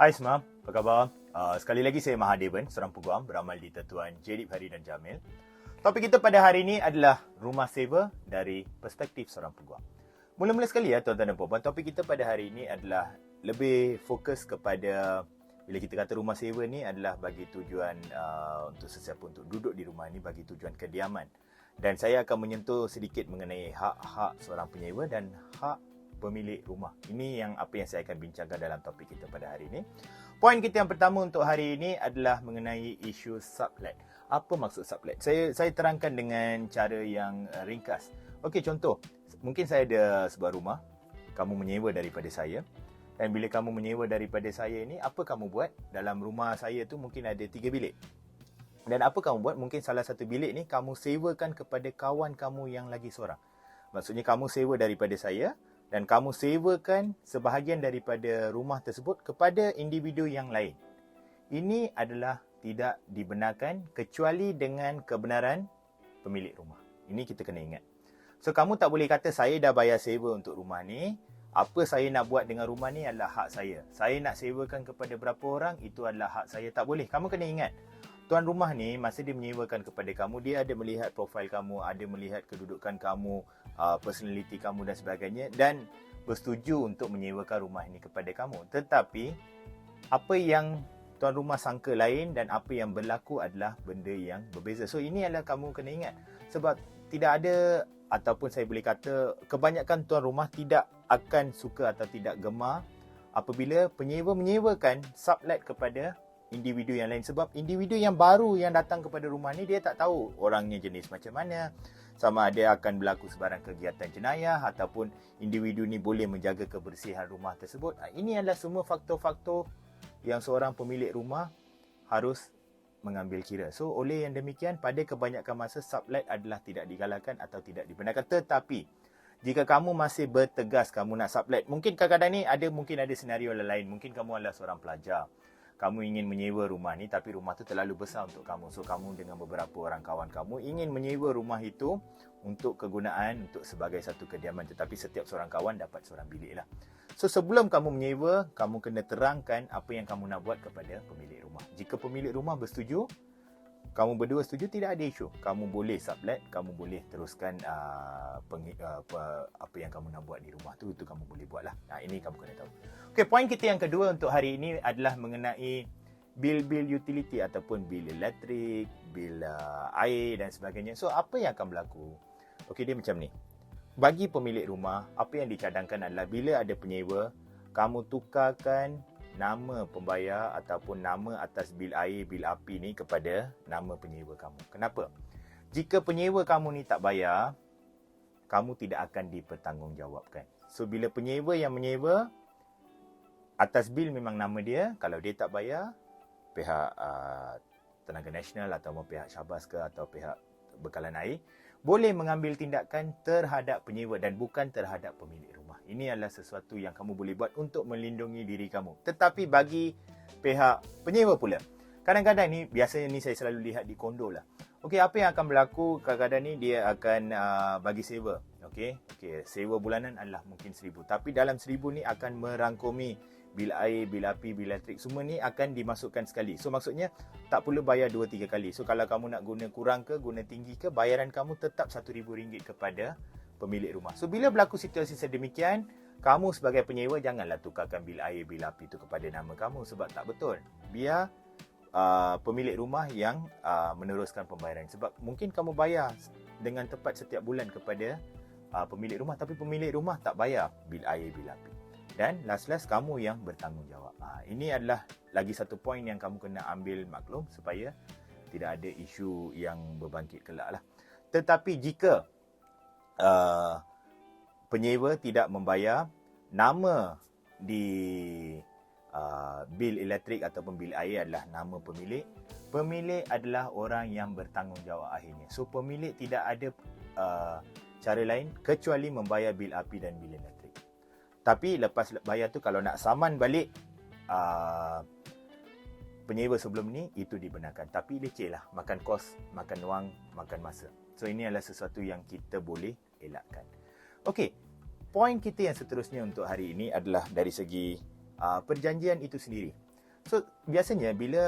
Hai semua, apa khabar? Sekali lagi saya Mahadevan, seorang peguam beramal di Tetuan Jedib Hari dan Jamil. Topik kita pada hari ini adalah rumah sewa dari perspektif seorang peguam. Mula-mula sekali ya tuan-tuan dan puan-puan, topik kita pada hari ini adalah lebih fokus kepada, bila kita kata rumah sewa ni adalah bagi tujuan untuk sesiapa untuk duduk di rumah ni bagi tujuan kediaman. Dan saya akan menyentuh sedikit mengenai hak-hak seorang penyewa dan hak pemilik rumah. Ini yang apa yang saya akan bincangkan dalam topik kita pada hari ini. Poin kita yang pertama untuk hari ini adalah mengenai isu sublet. Apa maksud sublet? Saya terangkan dengan cara yang ringkas. Okey, contoh, mungkin saya ada sebuah rumah, kamu menyewa daripada saya. Dan bila kamu menyewa daripada saya ini, apa kamu buat? Dalam rumah saya tu mungkin ada 3 bilik. Dan apa kamu buat? Mungkin salah satu bilik ni kamu sewakan kepada kawan kamu yang lagi seorang. Maksudnya kamu sewa daripada saya dan kamu sewakan sebahagian daripada rumah tersebut kepada individu yang lain. Ini adalah tidak dibenarkan kecuali dengan kebenaran pemilik rumah. Ini kita kena ingat. So, kamu tak boleh kata saya dah bayar sewa untuk rumah ni, apa saya nak buat dengan rumah ni adalah hak saya. Saya nak sewakan kepada berapa orang, itu adalah hak saya. Tak boleh. Kamu kena ingat, tuan rumah ni masa dia menyewakan kepada kamu, dia ada melihat profil kamu, ada melihat kedudukan kamu, personality kamu dan sebagainya, dan bersetuju untuk menyewakan rumah ini kepada kamu. Tetapi apa yang tuan rumah sangka lain dan apa yang berlaku adalah benda yang berbeza. So ini adalah kamu kena ingat. Sebab tidak ada, ataupun saya boleh kata kebanyakan tuan rumah tidak akan suka atau tidak gemar apabila penyewa menyewakan sublet kepada individu yang lain. Sebab individu yang baru yang datang kepada rumah ni, dia tak tahu orangnya jenis macam mana, sama ada akan berlaku sebarang kegiatan jenayah ataupun individu ni boleh menjaga kebersihan rumah tersebut. Ini adalah semua faktor-faktor yang seorang pemilik rumah harus mengambil kira. So oleh yang demikian, pada kebanyakan masa sublet adalah tidak digalakkan atau tidak dibenarkan. Tetapi jika kamu masih bertegas kamu nak sublet, mungkin kadang-kadang ni mungkin ada senario lain. Mungkin kamu adalah seorang pelajar, kamu ingin menyewa rumah ni tapi rumah tu terlalu besar untuk kamu. So kamu dengan beberapa orang kawan kamu ingin menyewa rumah itu untuk kegunaan untuk sebagai satu kediaman, tetapi setiap seorang kawan dapat seorang bilik lah. So sebelum kamu menyewa, kamu kena terangkan apa yang kamu nak buat kepada pemilik rumah. Jika pemilik rumah bersetuju, kamu berdua setuju, tidak ada isu. Kamu boleh sublet, kamu boleh teruskan apa yang kamu nak buat di rumah tu, itu kamu boleh buat lah. Ini kamu kena tahu. Okey, poin kita yang kedua untuk hari ini adalah mengenai bil-bil utility ataupun bil elektrik, bil air dan sebagainya. So, apa yang akan berlaku? Okey, dia macam ni. Bagi pemilik rumah, apa yang dicadangkan adalah bila ada penyewa, kamu tukarkan nama pembayar ataupun nama atas bil air, bil api ni kepada nama penyewa kamu. Kenapa? Jika penyewa kamu ni tak bayar, kamu tidak akan dipertanggungjawabkan. So, bila penyewa yang menyewa, atas bil memang nama dia. Kalau dia tak bayar, pihak Tenaga Nasional atau pihak Syabas ke atau pihak Bekalan Air boleh mengambil tindakan terhadap penyewa dan bukan terhadap pemilik rumah. Ini adalah sesuatu yang kamu boleh buat untuk melindungi diri kamu. Tetapi bagi pihak penyewa pula, kadang-kadang ni, biasanya ni saya selalu lihat di kondo lah. Okey, apa yang akan berlaku kadang-kadang ni, dia akan bagi sewa. Okey, sewa bulanan adalah mungkin 1,000. Tapi dalam 1,000 ni akan merangkumi bil air, bil api, bil elektrik, semua ni akan dimasukkan sekali. So maksudnya tak perlu bayar 2-3 kali. So kalau kamu nak guna kurang ke, guna tinggi ke, bayaran kamu tetap RM1,000 kepada pemilik rumah. So bila berlaku situasi sedemikian, kamu sebagai penyewa janganlah tukarkan bil air, bil api tu kepada nama kamu, sebab tak betul. Biar pemilik rumah yang meneruskan pembayaran. Sebab mungkin kamu bayar dengan tepat setiap bulan kepada pemilik rumah, tapi pemilik rumah tak bayar bil air, bil api. Dan last kamu yang bertanggungjawab. Ini adalah lagi satu poin yang kamu kena ambil maklum supaya tidak ada isu yang berbangkit kelak lah. Tetapi jika penyewa tidak membayar, nama di bil elektrik ataupun bil air adalah nama pemilik. Pemilik adalah orang yang bertanggungjawab akhirnya. So pemilik tidak ada cara lain kecuali membayar bil api dan bil elektrik. Tapi lepas bayar tu, kalau nak saman balik penyewa sebelum ni, itu dibenarkan. Tapi leceh lah, makan kos, makan wang, makan masa. So ini adalah sesuatu yang kita boleh elakkan. Okey, poin kita yang seterusnya untuk hari ini adalah dari segi perjanjian itu sendiri. So, biasanya bila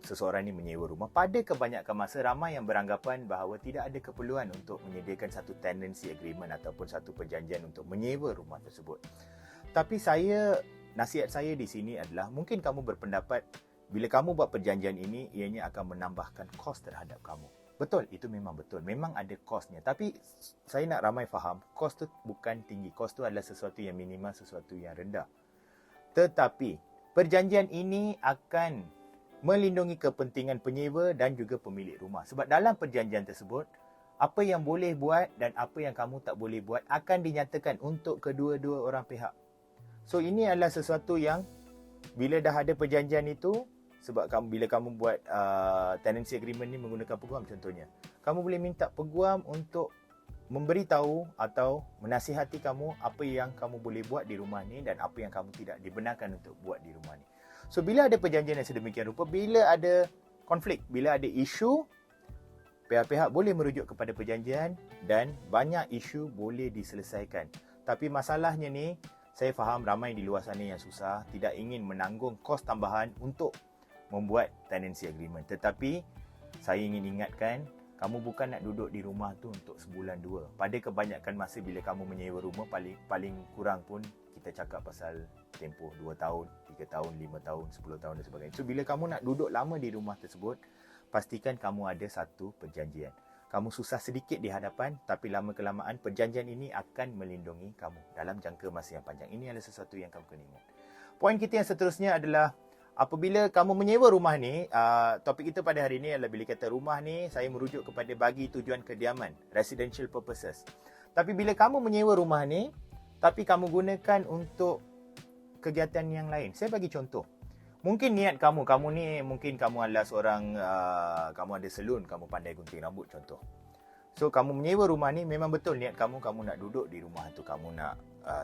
seseorang ni menyewa rumah, pada kebanyakan masa ramai yang beranggapan bahawa tidak ada keperluan untuk menyediakan satu tenancy agreement ataupun satu perjanjian untuk menyewa rumah tersebut. Tapi nasihat saya di sini adalah, mungkin kamu berpendapat bila kamu buat perjanjian ini, ianya akan menambahkan kos terhadap kamu. Betul, itu memang betul. Memang ada kosnya. Tapi saya nak ramai faham, kos tu bukan tinggi. Kos tu adalah sesuatu yang minimal, sesuatu yang rendah. Tetapi perjanjian ini akan melindungi kepentingan penyewa dan juga pemilik rumah. Sebab dalam perjanjian tersebut, apa yang boleh buat dan apa yang kamu tak boleh buat akan dinyatakan untuk kedua-dua orang pihak. So, ini adalah sesuatu yang bila dah ada perjanjian itu, sebab bila kamu buat tenancy agreement ni menggunakan peguam contohnya, kamu boleh minta peguam untuk memberitahu atau menasihati kamu apa yang kamu boleh buat di rumah ni dan apa yang kamu tidak dibenarkan untuk buat di rumah ni. So, bila ada perjanjian yang sedemikian rupa, bila ada konflik, bila ada isu, pihak-pihak boleh merujuk kepada perjanjian dan banyak isu boleh diselesaikan. Tapi masalahnya ni, saya faham ramai di luar sana yang susah, tidak ingin menanggung kos tambahan untuk membuat tenancy agreement. Tetapi, saya ingin ingatkan, kamu bukan nak duduk di rumah tu untuk sebulan dua. Pada kebanyakan masa bila kamu menyewa rumah, paling kurang pun kita cakap pasal tempoh 2 tahun, 3 tahun, 5 tahun, 10 tahun dan sebagainya. So, bila kamu nak duduk lama di rumah tersebut, pastikan kamu ada satu perjanjian. Kamu susah sedikit di hadapan, tapi lama-kelamaan perjanjian ini akan melindungi kamu dalam jangka masa yang panjang. Ini adalah sesuatu yang kamu kena ingat. Poin kita yang seterusnya adalah, apabila kamu menyewa rumah ni, topik kita pada hari ini adalah bila kata rumah ni, saya merujuk kepada bagi tujuan kediaman, residential purposes. Tapi bila kamu menyewa rumah ni, tapi kamu gunakan untuk kegiatan yang lain. Saya bagi contoh. Mungkin niat kamu ni mungkin kamu adalah seorang, kamu ada salon, kamu pandai gunting rambut contoh. So, kamu menyewa rumah ni, memang betul niat kamu nak duduk di rumah tu, kamu nak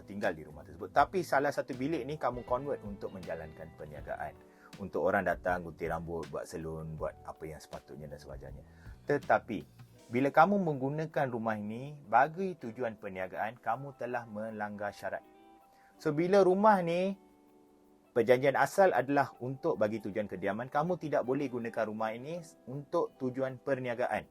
tinggal di rumah tersebut. Tapi salah satu bilik ni kamu convert untuk menjalankan perniagaan. Untuk orang datang gunting rambut, buat salon, buat apa yang sepatutnya dan sebagainya. Tetapi, bila kamu menggunakan rumah ini bagi tujuan perniagaan, kamu telah melanggar syarat. So, bila rumah ni, perjanjian asal adalah untuk bagi tujuan kediaman, kamu tidak boleh gunakan rumah ini untuk tujuan perniagaan.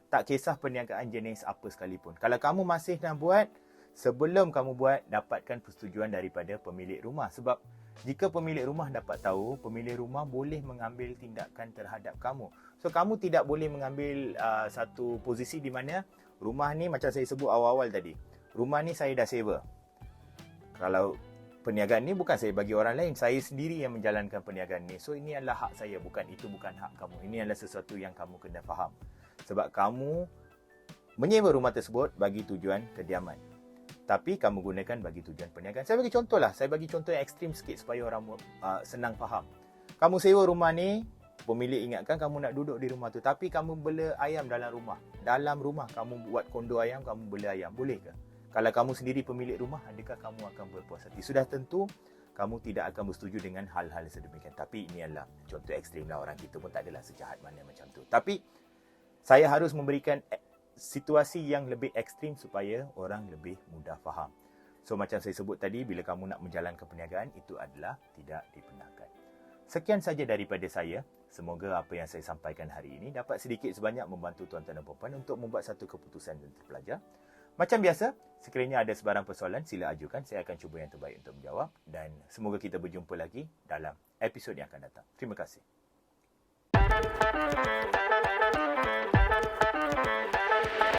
Tak kisah perniagaan jenis apa sekalipun. Kalau kamu masih nak buat, sebelum kamu buat, dapatkan persetujuan daripada pemilik rumah. Sebab jika pemilik rumah dapat tahu, pemilik rumah boleh mengambil tindakan terhadap kamu. So, kamu tidak boleh mengambil satu posisi di mana rumah ni, macam saya sebut awal-awal tadi, rumah ni saya dah sewa. Kalau perniagaan ni bukan saya bagi orang lain, saya sendiri yang menjalankan perniagaan ni. So, ini adalah hak saya, itu bukan hak kamu. Ini adalah sesuatu yang kamu kena faham. Sebab kamu menyewa rumah tersebut bagi tujuan kediaman, tapi kamu gunakan bagi tujuan perniagaan. Saya bagi contoh lah. Saya bagi contoh yang ekstrim sikit supaya orang senang faham. Kamu sewa rumah ni, pemilik ingatkan kamu nak duduk di rumah tu, tapi kamu bela ayam dalam rumah. Dalam rumah kamu buat kondo ayam, kamu bela ayam. Boleh ke? Kalau kamu sendiri pemilik rumah, adakah kamu akan berpuas hati? Sudah tentu kamu tidak akan bersetuju dengan hal-hal sedemikian. Tapi ini adalah contoh ekstrim lah. Orang kita pun tak adalah sejahat mana macam tu. Tapi saya harus memberikan situasi yang lebih ekstrim supaya orang lebih mudah faham. So, macam saya sebut tadi, bila kamu nak menjalankan perniagaan, itu adalah tidak dibenarkan. Sekian saja daripada saya. Semoga apa yang saya sampaikan hari ini dapat sedikit sebanyak membantu tuan-tuan dan puan-puan untuk membuat satu keputusan dan terpelajar. Macam biasa, sekiranya ada sebarang persoalan, sila ajukan. Saya akan cuba yang terbaik untuk menjawab. Dan semoga kita berjumpa lagi dalam episod yang akan datang. Terima kasih.